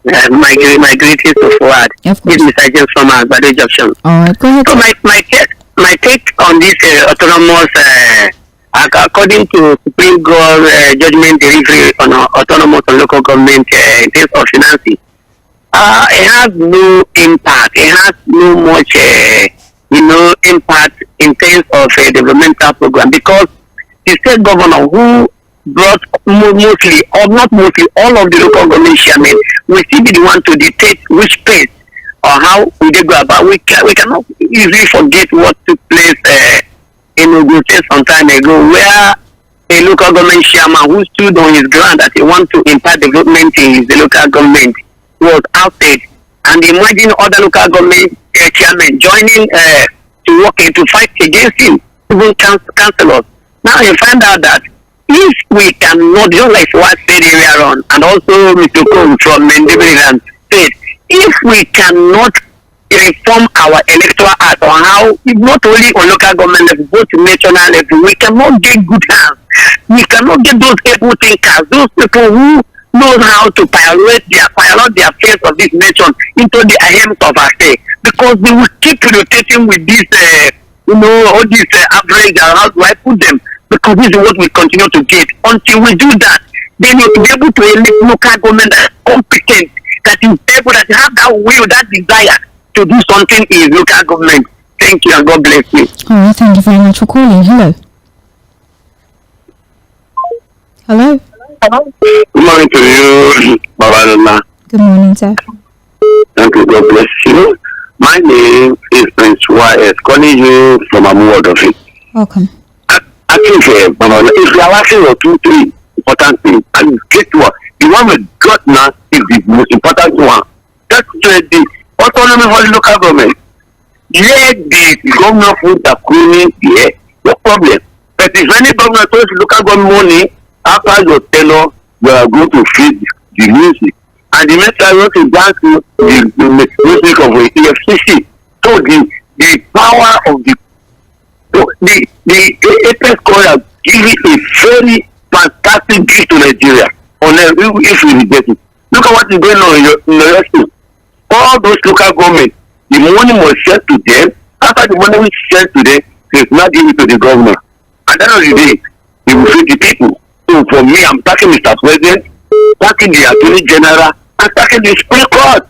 My greetings to Fuhad. Of course. This is Sergeant from Agbado Junction. All right, go ahead. So my take on this autonomous, according to Supreme Court judgment delivery on autonomous and local government in terms of financing, it has no impact. It has no much, impact in terms of developmental program, because the state governor who brought mostly, or not mostly, all of the local government chairmen will still be the one to dictate which pace or how we go about. We cannot easily forget what took place in Ogun State some time ago, where a local government chairman who stood on his ground that he want to impart development in the local government was ousted. And imagine other local government chairmen joining to work to fight against him, even councillors. Now you find out that if we cannot, just like what said earlier on, and also Mr. Cole from Mzoɪᴜ said, if we cannot reform our electoral act on how, not only on local government level, but national level, we cannot get good hands. We cannot get those able thinkers, those people who know how to pilot their affairs of this nation into the hands of our state, because they will keep rotating with this, all these average, how do I put them? Because this is what we continue to get. Until we do that, then we will be able to elect local government that is competent, that is able, that have that will, that desire to do something in local government. Thank you and God bless you. All right, thank you very much for calling. Hello. Hello. Good morning to you, Babalola. Good morning, sir. Thank you, God bless you. My name is Prince YS, calling you from Amuwodofi. Welcome. I think, if you are asking for 2-3 important things, and get what the one we got now is the most important one. That's the autonomy for the local government. Let the governor put the queen here, no problem. But if any governor throws local government money, after your tenure, you are going to feed the music. And the next time you want to dance to the music of the EFCC. So the power of the APS call has given a very fantastic gift to Nigeria. If we reject it, look at what is going on in your state. All those local governments, the money was sent to them. After the money was sent to them, they not give it to the governor. At the end of the day, they will feed the people. So for me, I'm thanking Mr. President, thanking the Attorney General, and thanking the Supreme Court.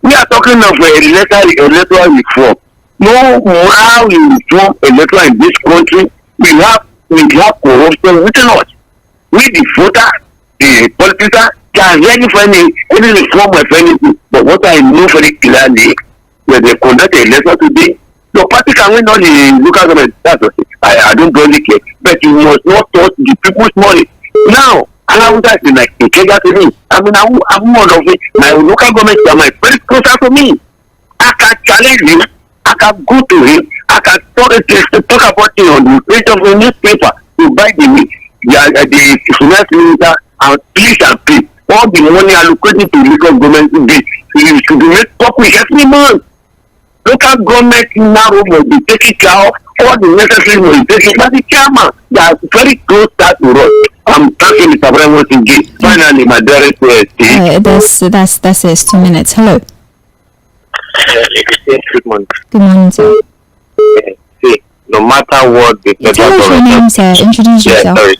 We are talking of electoral reform. No how we reform electoral in this country, we have we have corruption with not. We the voter, the politician can ready for any reform of anything. But what I know very clearly, when they conduct an election today, your party can win all the local government. That's okay. I don't really care. But you must not touch the people's money. Now, I would like to like a to me. I mean, I'm one of it. My local government are my very closer to me. I can challenge him. I can go to him. I can talk about it on the page of the newspaper to buy the finance minister and please and pay all the money allocated to local government should be made public every month. Local government now will be taking care of all the necessary money taken by the chairman. They are very close to us. I'm thanking Mr. Fᴏᴜ. Finally, my direct that's it. 2 minutes. Hello. Good morning. Good morning, sir. See, no matter what the federal Tell us your government. name, sir. Introduce yourself. Sorry.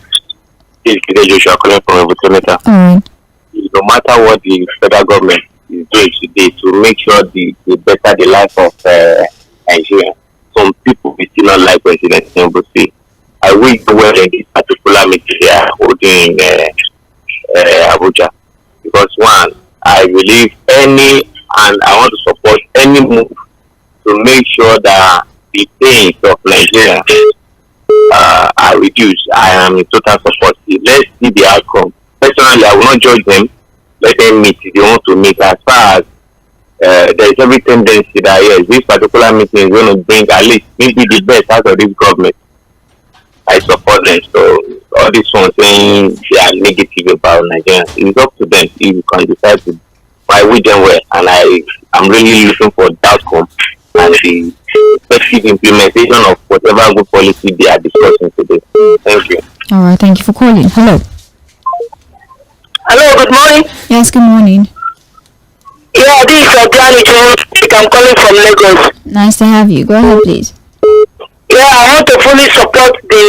Ⴏ Joshua calling from 괏ᴜᴜ. Alright. No matter what the federal government is doing today to make sure the better the life of Nigeria, some people will still not like President Tinubu. I wish well in this particular meeting they are holding Abuja, because one, I believe and I want to support any move to make sure that the pains of Nigeria are reduced. I am in total support. Let's see the outcome. Personally, I will not judge them. Let them meet if they want to meet. As far as there is every tendency that yes, this particular meeting is going to bring at least maybe the best out of this government. I support them. So all this one saying they are negative about Nigeria, it's up to them if you can decide to. I wish them well, and I'm really looking for the outcome and the effective implementation of whatever good policy they are discussing today. Thank you. All right, thank you for calling. Hello. Hello, good morning. Yes, good morning. Yeah, this is Ʀᴏ I'm calling from Lagos. Nice to have you. Go ahead, please. Yeah, I want to fully support the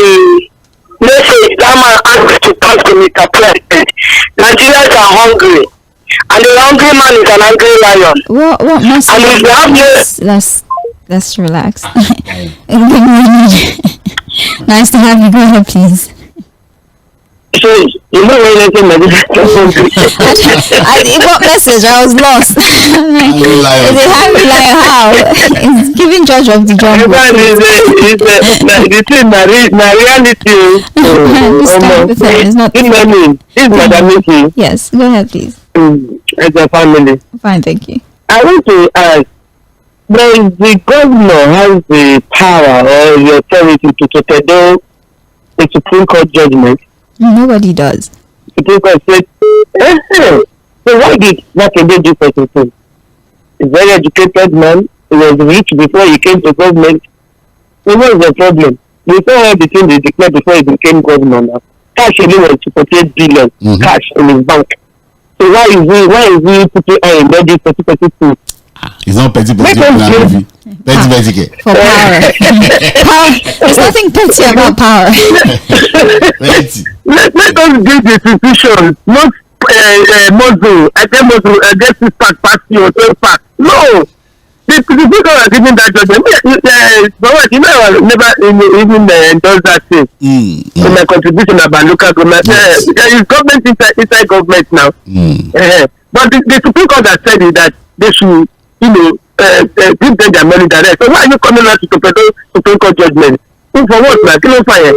message that man asked to pass to Mr. President. Nigerians are hungry, and the hungry man is an angry lion. What message? And if you have let's relax. Good morning. Nice to have you. Go ahead, please. So, you know when I say What message? I was lost. Is it hungry lion? How? It's giving judge of the jungle. It's not. Yes, go ahead, please. As a family. Fine, thank you. I want to ask, does the governor has the power or the authority to torpedo a Supreme Court judgment? Nobody does. Supreme Court said, so why did that do such a thing? A very educated man, he was rich before he came to government. So what is the problem? We saw everything they declared before he became governor now. Cash was 48 billion cash in his bank. So why is he putting on body 40%? It's not petty movie. Petty for power. There's nothing petty about power. Let us give the institution, not muzzle against this party or third part. No, the people are giving that judgment. But you know, I never even endorse that thing in my contribution about local government. There is government inside government now. But the Supreme Court has said that they should, give them their money direct. So why are you coming out to Supreme Court judgment? For what, man? Kill on fire.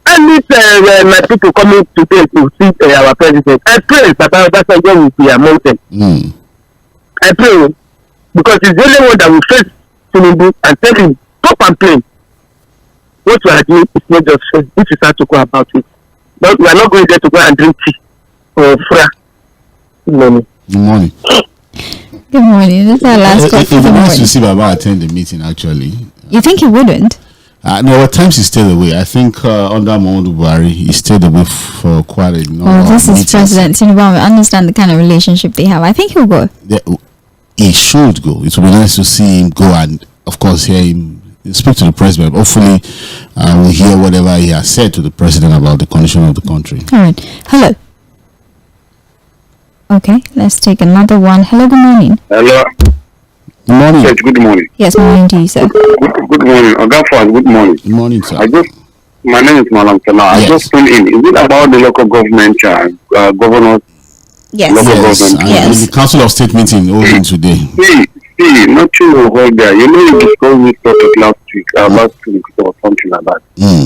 I need my people coming today to see our president. I pray that that's why will be among them. I pray because it's the only one that will face Tinubu and tell him, stop and play. What we are doing is not just fair. This is how to go about it. But we are not going there to go and drink tea or fra. Good morning. Good morning. Good morning. This is our last call for the morning. It's nice to see Baba attend the meeting, actually. You think he wouldn't? No, at times he stayed away. I think under Muhammadu Buhari, he stayed away for quite a number of this meetings. is President Tinubu. I understand the kind of relationship they have. I think he'll go. He should go. It would be nice to see him go and, of course, hear him speak to the president. Hopefully, we'll hear whatever he has said to the president about the condition of the country. All right. Hello. Okay, let's take another one. Hello, good morning. Hello. Good morning. Yes, good morning. Yes, good morning to you, sir. Good morning. Good morning. Good morning, sir. I My name is Malam Sana. I Yes. just tuned in. Is it about the local government governors? Yes. Local Yes, government? and Yes. the Council of State meeting holding today. See, nothing will hold there. You know, you discussed this topic last week or something like that.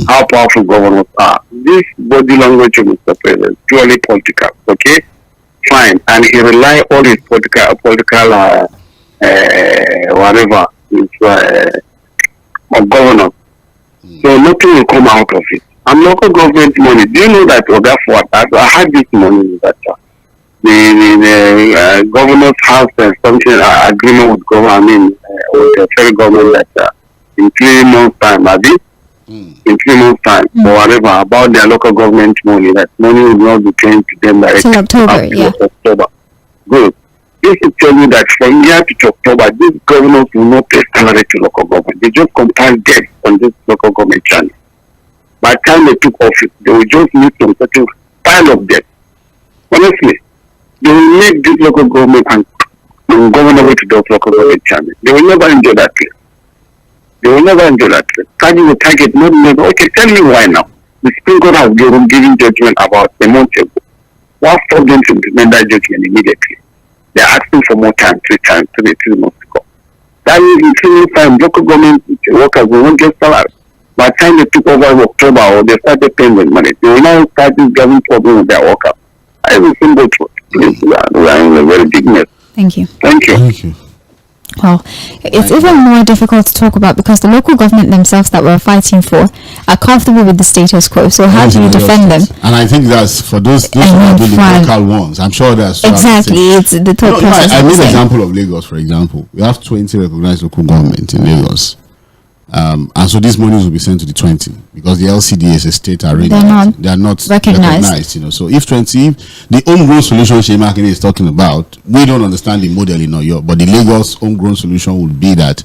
How powerful governors are. This body language of Mr. President is purely political, okay? Fine. And he rely all his political whatever, of governors. So nothing will come out of it. And local government money, do you know that Oga Fuhad, I had this money that the governors have something agreement with government, with the federal government that in 3 months time, in 3 months time, or whatever, about their local government money, that money will not be paid to them directly. Till October, yeah. October. Good. This will tell you that from here to October, these governors will not pay salary to local government. They just compile debt on this local government channel. By the time they took office, they will just need some certain pile of debt. Honestly, they will make this local government and governor to those local government channel. They will never enjoy that place. They will never enjoy that place. Carrying the target, not never. Okay, tell me why now. The Supreme Court has given judgment about a month ago. What stopped them to implement that judgment immediately? They are asking for more time, 3 months ago. That means in 3 months' time, local government workers will not get salary. By the time they took over in October or they started paying them money, they will now start this government problem with their workers. I have a simple truth. Please, we are in a very big mess. Thank you. Thank you. Thank you. Well, it's even more difficult to talk about because the local government themselves that we're fighting for are comfortable with the status quo. So how do you defend them? And I think that's for those who And are doing the fine. local ones. I'm sure that's Exactly, it's the thought process. I is made the an same. example of Lagos, for example. We have 20 recognized local government in Lagos. And so these monies will be sent to the 20 because the LCD is a state arrangement. They are not recognized. So if the homegrown solution Seyi Makinde is talking about, we don't understand the model in Oyo, but the Lagos homegrown solution would be that,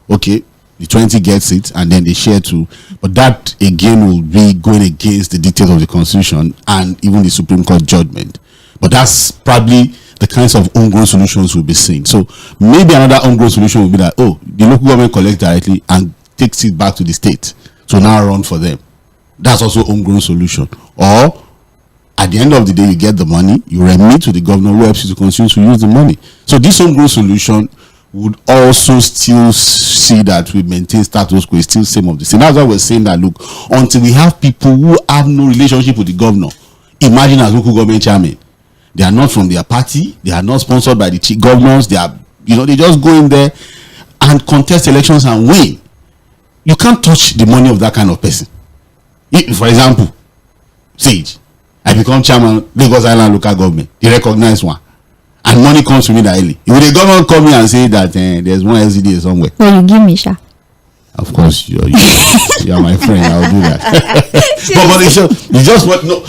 okay, the 20 gets it and then they share too, but that again will be going against the dictates of the constitution and even the Supreme Court judgment. But that's probably the kinds of homegrown solutions will be seen. So maybe another homegrown solution will be that, oh, the local government collects directly and takes it back to the state, so now run for them. That's also homegrown solution. Or at the end of the day, you get the money, you remit to the governor who helps you to continue to use the money. So this homegrown solution would also still see that we maintain status quo, still same of the same. That's why we're saying that, look, until we have people who have no relationship with the governor, imagine as local government chairman, they are not from their party, they are not sponsored by the chief governors, they are, they just go in there and contest elections and win. You can't touch the money of that kind of person. For example, Sage, I become chairman Lagos Island local government, the recognized one, and money comes to me directly. Will the government come here and say that there's one LCD somewhere? Well, you give me, Sha. Of course, you're my friend. I'll do that. but it's just what. No,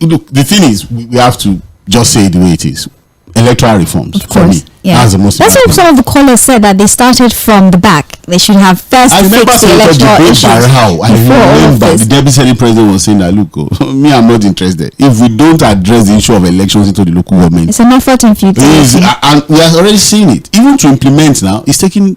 look, the thing is, we have to just say it the way it is. Electoral reforms, Of course, for me, yeah. that's the most That's what important. some of the callers said, that they started from the back. They should have first I remember fixed the Senator electoral Jᴏɪṛ issues Babalola. I before all of remember this. the deputy senate president was saying that, look, me, I'm not interested. If we don't address the issue of elections into the local government, It's an effort in futility. and we are already seeing it. Even to implement now, it's taking,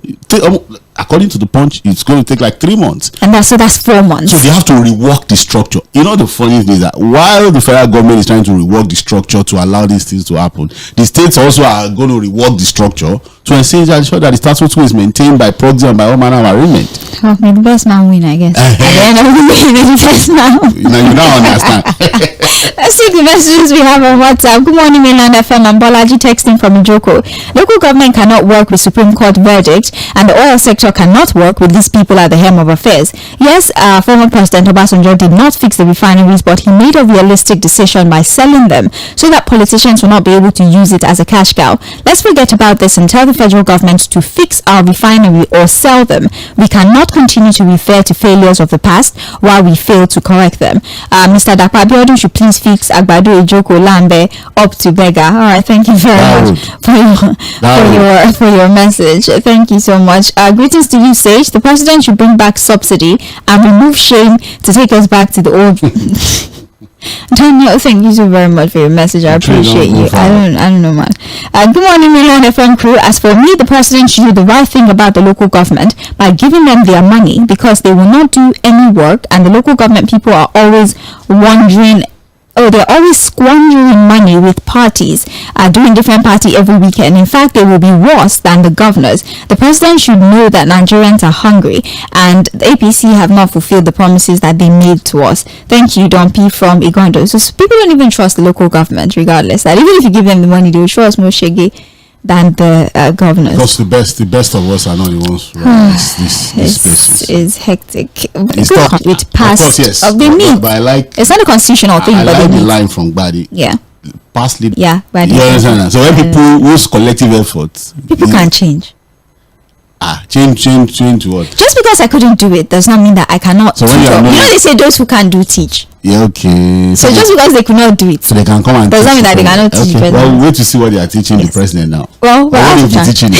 according to the Punch, it's going to take like 3 months. And that's 4 months. So they have to rework the structure. The funny thing is that while the federal government is trying to rework the structure to allow these things to happen, the states also are going to rework the structure to ensure that the status quo is maintained by proxy and by all manner of arrangement. Oh, may the best man win, I guess. At the end of the day, may the best man win. Now you don't understand. Let's see the messages we have on WhatsApp. Good morning, Mainland FM. I'm Bolaji texting from Ijoko. Local government cannot work with Supreme Court verdict, and the oil sector cannot work with these people at the helm of affairs. Yes, former President Obasanjo did not fix the refineries, but he made a realistic decision by selling them so that politicians will not be able to use it as a cash cow. Let's forget about this and tell the federal government to fix our refinery or sell them. We cannot continue to refer to failures of the past while we fail to correct them. Mr. Dapo Abiodun should please fix Agbado Ijoko Lambe up to Bega. All right, thank you very much for your message. Thank you so much. Greetings to you, Sage. The president should bring back subsidy and remove shame to take us back to the old Daniel, thank you so very much for your message. I appreciate you. I don't know, man. Good morning, Mainland FM crew. As for me, the president should do the right thing about the local government by giving them their money, because they will not do any work, and the local government people are always wondering. Oh, they're always squandering money with parties, doing different party every weekend. In fact, they will be worse than the governors. The president should know that Nigerians are hungry, and the APC have not fulfilled the promises that they made to us. Thank you, Don P from Igondo. So people don't even trust the local government, regardless. That even if you give them the money, they will show us more shaggy than the governors. Because the best of us are not the ones who run these spaces. It's hectic. It's not, with past of course, yes. But I like. It's not a constitutional thing. I but like the line from Badi. Yeah. Past lead. Yeah. Badi. You understand that? So when people whose collective efforts, people can change. Change to what? Just because I couldn't do it does not mean that I cannot. So when you know they say those who can't do teach. Yeah, okay. So just because they could not do it, so they can come and does not mean that they cannot teach. Okay. Well, wait to see what they are teaching the president now. Well, we're out of time.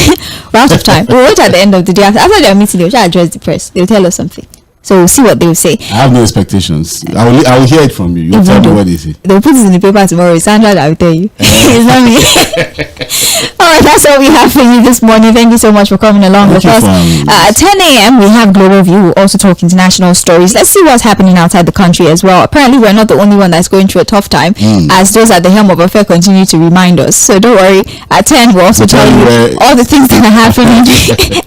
We're out of time. We'll wait at the end of the day. After their meeting, they will address the press. They will tell us something. So we'll see what they will say. I have no expectations. I will hear it from you. You'll tell me what they say. They'll put it in the paper tomorrow. It's Sandra that will tell you. It's not me. Alright, that's all we have for you this morning. Thank you so much for coming along with us. At 10 a.m. we have Global View. We'll also talk international stories. Let's see what's happening outside the country as well. Apparently we're not the only one that's going through a tough time, as those at the helm of affair continue to remind us. So don't worry. At 10 we'll also tell you all the things that are happening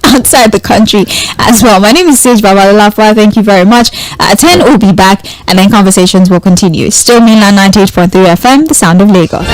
outside the country as well. My name is Mसँɪɪ Babalola Sage. Thank you very much. At 10 we'll be back, and then conversations will continue. Still Mainland 98.3 FM, the sound of Lagos.